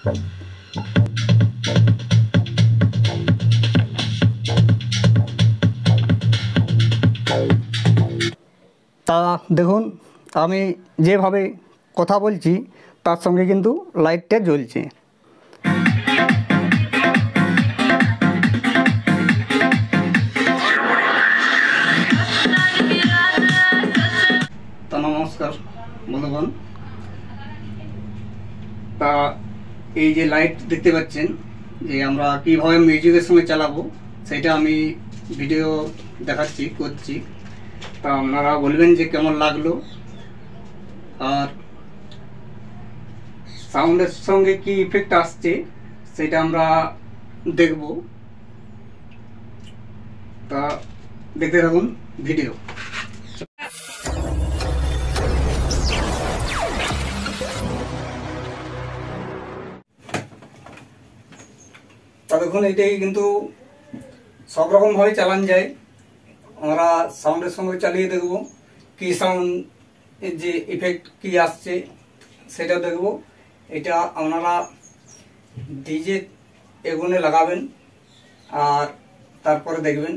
তা দেখুন আমি যেভাবে কথা বলছি তার সঙ্গে কিন্তু লাইটটা জ্বলছে। তা নমস্কার বন্ধুগণ, তা এই যে লাইট দেখতে পাচ্ছেন যে আমরা কীভাবে মিউজিকের সঙ্গে চালাবো সেটা আমি ভিডিও করছি। তা আপনারা বলবেন যে কেমন লাগলো, আর সাউন্ডের সঙ্গে কি ইফেক্ট আসছে সেটা আমরা দেখব। তা দেখতে থাকুন ভিডিও। তা দেখুন এটাই কিন্তু সব রকমভাবে চালান যায়। আমরা সাউন্ডের সঙ্গে চালিয়ে দেখব কি সাউন্ড যে ইফেক্ট কি আসছে সেটা দেখব। এটা আপনারা ডিজে এগুনে লাগাবেন আর তারপরে দেখবেন।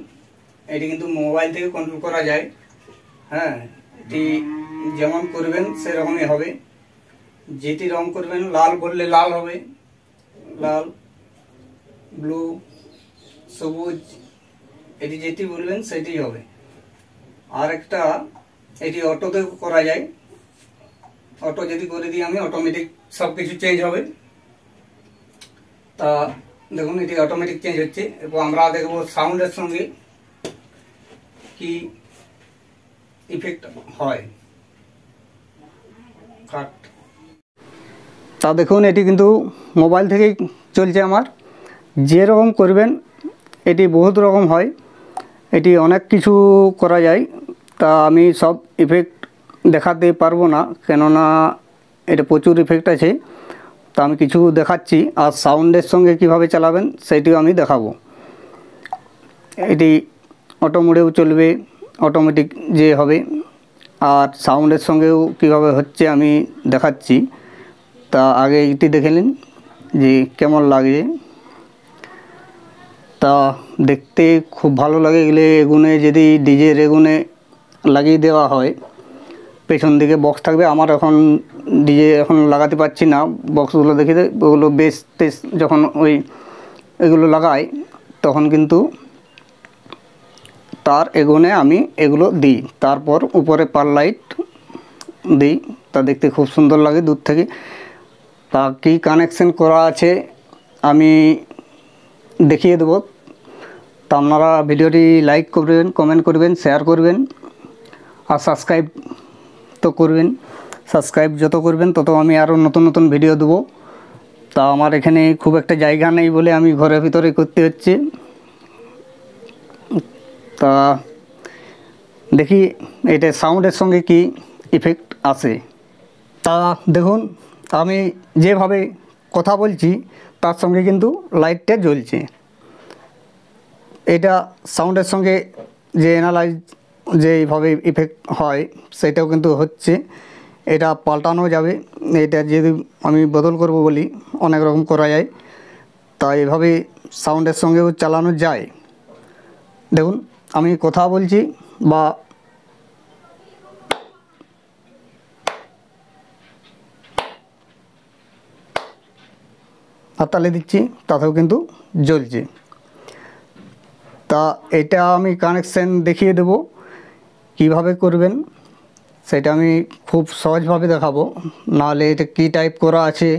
এটি কিন্তু মোবাইল থেকে কন্ট্রোল করা যায়। হ্যাঁ, এটি যেমন করবেন সেরকমই হবে। যেটি রং করবেন, লাল বললে লাল হবে, লাল, ব্লু, সবুজ, এটি যেটি বলবেন সেটি হবে। আর একটা এটি অটোতে করা যায়। অটো যদি করে দিই আমি, অটোমেটিক সব কিছু চেঞ্জ হবে। তা দেখুন এটি অটোমেটিক চেঞ্জ হচ্ছে। এবং আমরা দেখব সাউন্ডের সঙ্গে কি ইফেক্ট হয়। কাট। তা দেখুন এটি কিন্তু মোবাইল থেকেই চলছে আমার। যেরকম করবেন এটি বহুত রকম হয়, এটি অনেক কিছু করা যায়। তা আমি সব ইফেক্ট দেখাতে পারবো না, কেননা এটা প্রচুর ইফেক্ট আছে। তা আমি কিছু দেখাচ্ছি, আর সাউন্ডের সঙ্গে কিভাবে চালাবেন সেটিও আমি দেখাবো। এটি অটো মোডেও চলবে, অটোমেটিক যে হবে, আর সাউন্ডের সঙ্গেও কিভাবে হচ্ছে আমি দেখাচ্ছি। তা আগে এটি দেখে নিন যে কেমন লাগে। তা দেখতে খুব ভালো লাগে। এগুলো এগুনে যদি ডিজের এগুনে লাগিয়ে দেওয়া হয়, পেছন দিকে বক্স থাকবে। আমার এখন ডিজে এখন লাগাতে পারছি না, বক্সগুলো দেখে ওগুলো বেস টেস যখন এগুলো লাগাই তখন কিন্তু তার এগুনে আমি এগুলো দিই, তারপর উপরে পার লাইট দিই। তা দেখতে খুব সুন্দর লাগে দূর থেকে। তা কী কানেকশন করা আছে আমি দেখিয়ে দেবো। তা আপনারা ভিডিওটি লাইক করবেন, কমেন্ট করবেন, শেয়ার করবেন, আর সাবস্ক্রাইব তো করবেন। সাবস্ক্রাইব যত করবেন তত আমি আরও নতুন নতুন ভিডিও দেবো। তা আমার এখানে খুব একটা জায়গা নেই বলে আমি ঘরের ভিতরে করতে হচ্ছে। তা দেখি এটা সাউন্ডের সঙ্গে কি ইফেক্ট আসে। তা দেখুন আমি যেভাবে কথা বলছি তার সঙ্গে কিন্তু লাইটটা জ্বলছে। এটা সাউন্ডের সঙ্গে যে অ্যানালাইজ যেভাবে ইফেক্ট হয় সেটাও কিন্তু হচ্ছে। এটা পাল্টানো যাবে। এটা যদি আমি বদল করব বলি অনেক রকম করা যায়। তা এভাবে সাউন্ডের সঙ্গেও চালানো যায়। দেখুন আমি কথা বলছি বা হাততালি দিচ্ছি, তাতেও কিন্তু জ্বলছে। তা এটা আমি কানেকশান দেখিয়ে দেব কিভাবে করবেন। সেটা আমি খুব সহজভাবে দেখাবো, নাহলে এটা কী টাইপ করা আছে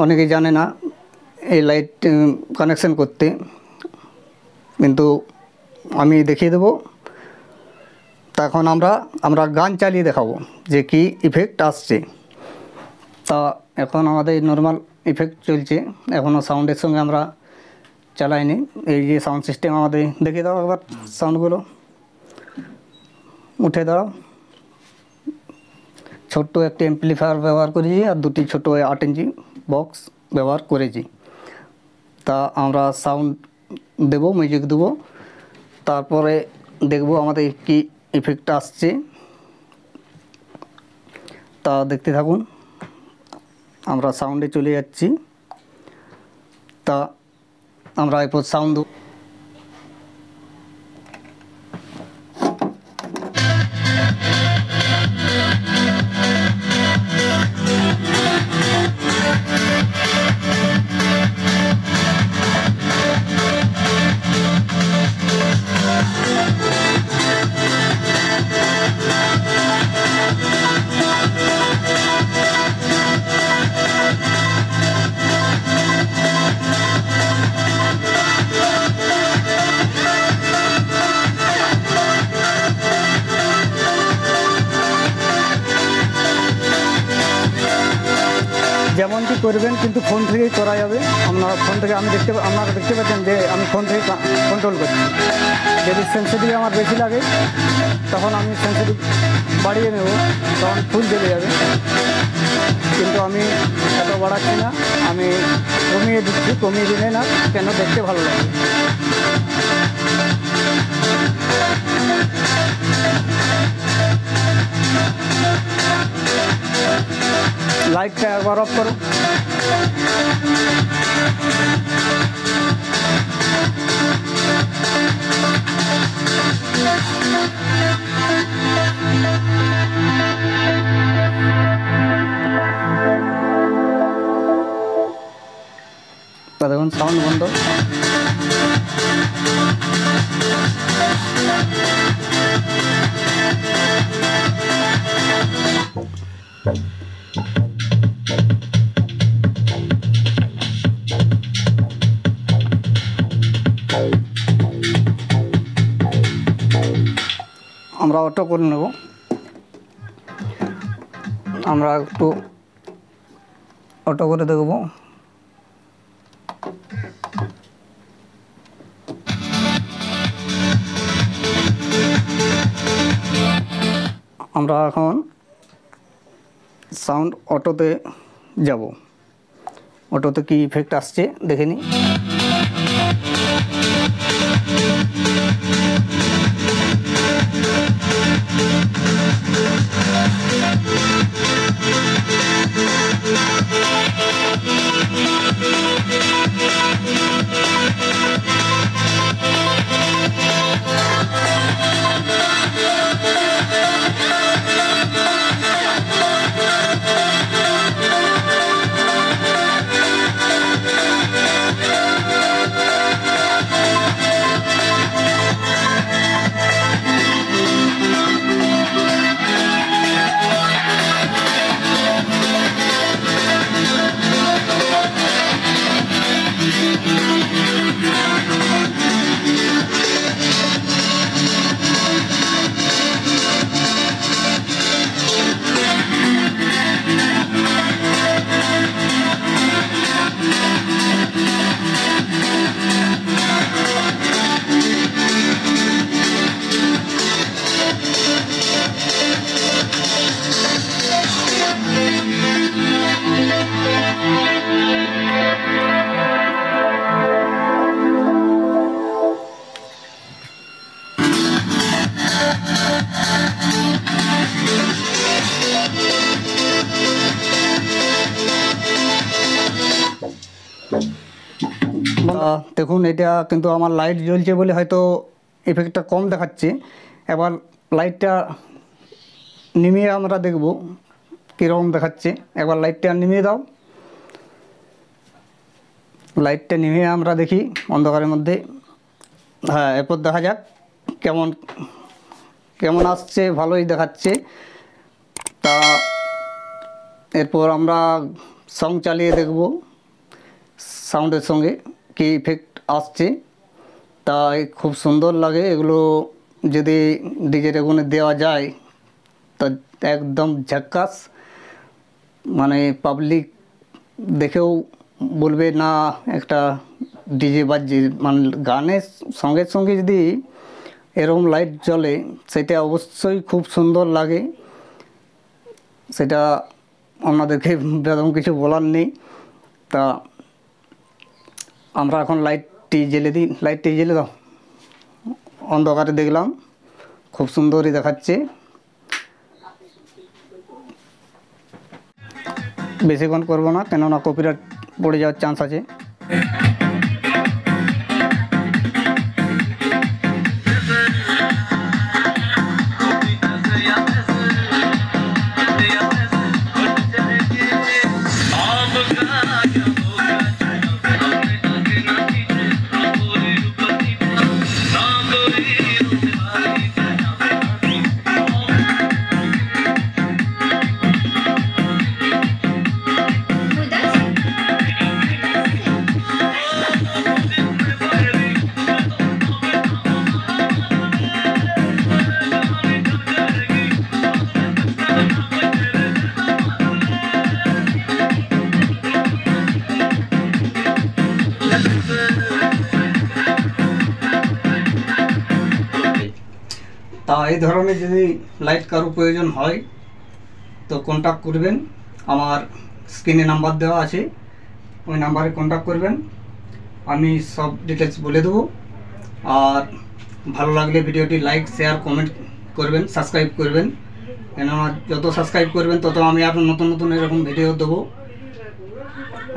অনেকে জানে না এই লাইট কানেকশান করতে, কিন্তু আমি দেখিয়ে দেব। তখন আমরা গান চালিয়ে দেখাবো যে কি ইফেক্ট আসছে। তা এখন আমাদের নর্মাল ইফেক্ট চলছে, এখনও সাউন্ডের সঙ্গে আমরা চালাইনি। এই যে সাউন্ড সিস্টেম আমাদের দেখিয়ে দাও একবার, সাউন্ডগুলো উঠে দাও। ছোট্ট একটি অ্যাম্পলিফায়ার ব্যবহার করেছি আর দুটি ছোটো 8 ইঞ্চি বক্স ব্যবহার করেছি। তা আমরা সাউন্ড দেব, মিউজিক দেব, তারপরে দেখব আমাদের কি ইফেক্ট আসছে। তা দেখতে থাকুন। আমরা সাউন্ডে চলে যাচ্ছি। তা আমরা এরপর সাউন্ড যেমনটি করবেন কিন্তু ফোন থেকেই করা যাবে। আপনারা ফোন থেকে আপনারা দেখতে পাচ্ছেন যে আমি ফোন থেকে কন্ট্রোল করছি। যদি সেন্সিটিভ আমার বেশি লাগে তখন আমি সেন্সিটিভ বাড়িয়ে নেব, তখন ফুল চলে যাবে। কিন্তু আমি এত বাড়াচ্ছি না, আমি কমিয়ে দিচ্ছি। কমিয়ে দিলে না কেন দেখতে ভালো লাগে। লাইটটা একবার অফ করো। দেখুন সাউন্ড বন্ধ। আমরা অটো করে নেব। আমরা একটু অটো করে দেখব। আমরা এখন সাউন্ড অটোতে যাব। অটোতে কি ইফেক্ট আসছে দেখে নিই। দেখুন এটা কিন্তু আমার লাইট জ্বলছে বলে হয়তো ইফেক্টটা কম দেখাচ্ছে। এবার লাইটটা নিমিয়ে আমরা দেখব কীরকম দেখাচ্ছে। একবার লাইটটা নিমিয়ে দাও। লাইটটা নিমিয়ে আমরা দেখি অন্ধকারের মধ্যে। হ্যাঁ, এরপর দেখা যাক কেমন কেমন আসছে। ভালোই দেখাচ্ছে। তা এরপর আমরা সাউন্ড চালিয়ে দেখব সাউন্ডের সঙ্গে কি ইফেক্ট আসছে। তাই খুব সুন্দর লাগে। এগুলো যদি ডিজে রেগুনে দেওয়া যায় তা একদম ঝাক্কাস। মানে পাবলিক দেখেও বলবে না একটা ডিজে বাজছে। মানে গানের সঙ্গে সঙ্গে যদি এরকম লাইট জ্বলে সেটা অবশ্যই খুব সুন্দর লাগে। সেটা আমাদেরকে বেদম কিছু বলার নেই। তা আমরা এখন লাইটটি জ্বেলে দিই। লাইটটি জ্বেলে দাও। অন্ধকারে দেখলাম খুব সুন্দরই দেখাচ্ছে। বেশিক্ষণ করবো না, কেননা কপিরাইট পড়ে যাওয়ার চান্স আছে। তা এই ধরনের যদি লাইট কারো প্রয়োজন হয় তো কন্ট্যাক্ট করবেন, আমার স্ক্রিনে নাম্বার দেওয়া আছে, ওই নাম্বারে কন্ট্যাক্ট করবেন, আমি সব ডিটেলস বলে দেবো। আর ভালো লাগলে ভিডিওটি লাইক শেয়ার কমেন্ট করবেন, সাবস্ক্রাইব করবেন, কেননা যত সাবস্ক্রাইব করবেন তত আমি আরও নতুন নতুন এরকম ভিডিও দেবো।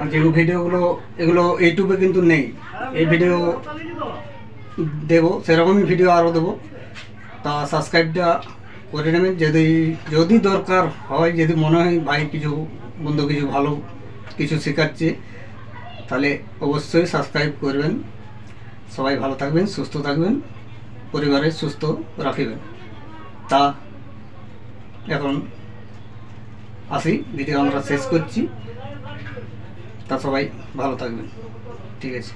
আর যেগুলো ভিডিওগুলো এগুলো ইউটিউবে কিন্তু নেই, এই ভিডিও দেবো সেরকমই ভিডিও আরও দেবো। তা সাবস্ক্রাইবটা করে নেবেন, যদি দরকার হয়, যদি মনে হয় ভাই কিছু বন্ধু কিছু ভালো কিছু শেখাচ্ছে, তাহলে অবশ্যই সাবস্ক্রাইব করবেন। সবাই ভালো থাকবেন, সুস্থ থাকবেন, পরিবারের সুস্থ রাখবেন। তা এখন আসি, ভিডিও আমরা শেষ করছি। তা সবাই ভালো থাকবেন, ঠিক আছে।